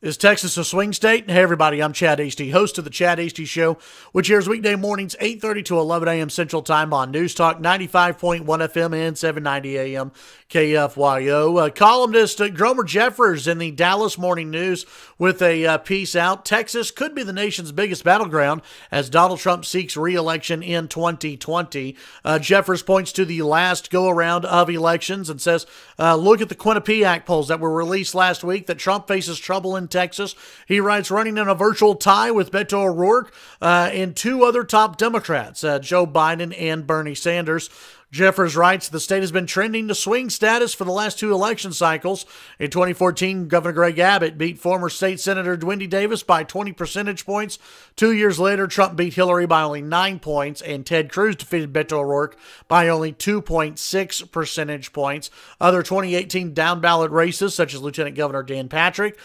Is Texas a swing state? Hey, everybody, I'm Chad Hasty, host of the Chad Hasty Show, which airs weekday mornings 8:30 to 11 a.m. Central Time on News Talk 95.1 FM and 790 a.m. KFYO. Columnist Gromer Jeffers in the Dallas Morning News with a piece out. Texas could be the nation's biggest battleground as Donald Trump seeks re-election in 2020. Jeffers points to the last go-around of elections and says, look at the Quinnipiac polls that were released last week that Trump faces trouble in Texas. He writes, running in a virtual tie with Beto O'Rourke and two other top Democrats, Joe Biden and Bernie Sanders. Jeffers writes, the state has been trending to swing status for the last two election cycles. In 2014, Governor Greg Abbott beat former state Senator Wendy Davis by 20 percentage points. 2 years later, Trump beat Hillary by only 9 points, and Ted Cruz defeated Beto O'Rourke by only 2.6 percentage points. Other 2018 down-ballot races, such as Lieutenant Governor Dan Patrick,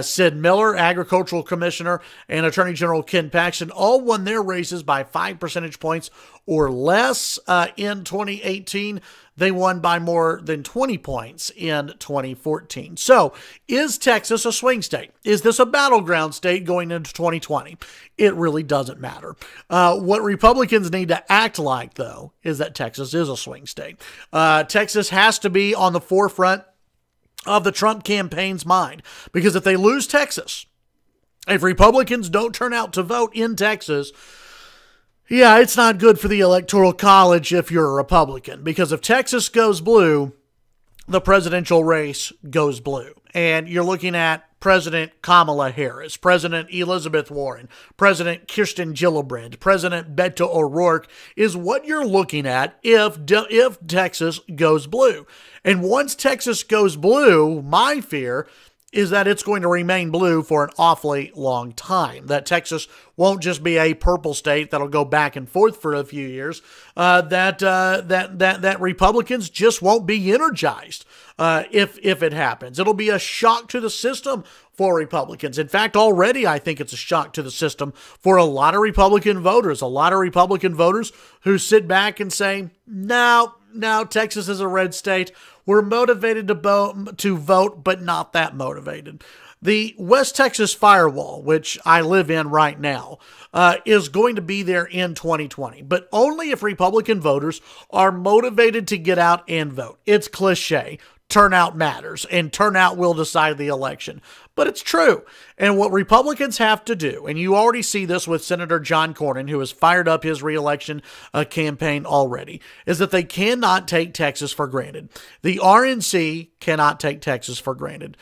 Sid Miller, Agricultural Commissioner, and Attorney General Ken Paxton, all won their races by 5 percentage points or less. In 2018, they won by more than 20 points in 2014. So, is Texas a swing state? Is this a battleground state going into 2020? It really doesn't matter. What Republicans need to act like, though, is that Texas is a swing state. Texas has to be on the forefront of the Trump campaign's mind, because if they lose Texas, if Republicans don't turn out to vote in Texas, yeah, it's not good for the Electoral College if you're a Republican, because if Texas goes blue, the presidential race goes blue. And you're looking at President Kamala Harris, President Elizabeth Warren, President Kirsten Gillibrand, President Beto O'Rourke is what you're looking at if Texas goes blue. And once Texas goes blue, my fear is that it's going to remain blue for an awfully long time. That Texas won't just be a purple state that'll go back and forth for a few years. That Republicans just won't be energized if it happens. It'll be a shock to the system for Republicans. In fact, already I think it's a shock to the system for a lot of Republican voters. A lot of Republican voters who sit back and say, no, Texas is a red state. We're motivated to vote, but not that motivated. The West Texas firewall, which I live in right now, is going to be there in 2020, but only if Republican voters are motivated to get out and vote. It's cliche. Turnout matters, and turnout will decide the election. But it's true. And what Republicans have to do, and you already see this with Senator John Cornyn, who has fired up his reelection campaign already, is that they cannot take Texas for granted. The RNC cannot take Texas for granted.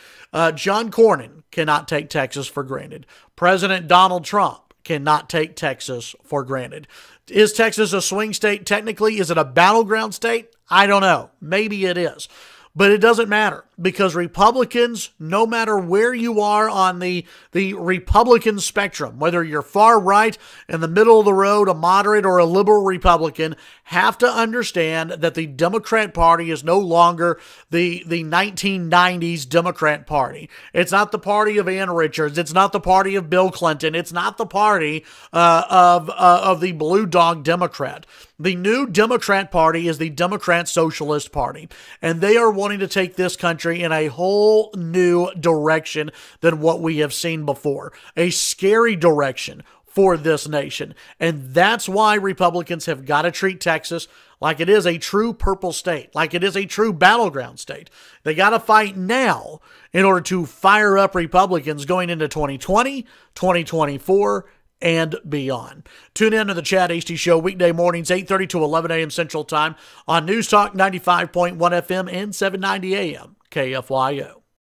John Cornyn cannot take Texas for granted. President Donald Trump cannot take Texas for granted. Is Texas a swing state? Technically, is it a battleground state? I don't know. Maybe it is. But it doesn't matter, because Republicans, no matter where you are on the Republican spectrum, whether you're far right, in the middle of the road, a moderate or a liberal Republican, have to understand that the Democrat Party is no longer the 1990s Democrat Party. It's not the party of Ann Richards. It's not the party of Bill Clinton. It's not the party of the Blue Dog Democrat. The new Democrat Party is the Democrat Socialist Party, and they are wanting to take this country in a whole new direction than what we have seen before. A scary direction for this nation. And that's why Republicans have got to treat Texas like it is a true purple state, like it is a true battleground state. They got to fight now in order to fire up Republicans going into 2020, 2024, and beyond. Tune in to the Chad Hasty Show weekday mornings, 8:30 to 11 a.m. Central Time on News Talk 95.1 FM and 790 a.m. KFYO.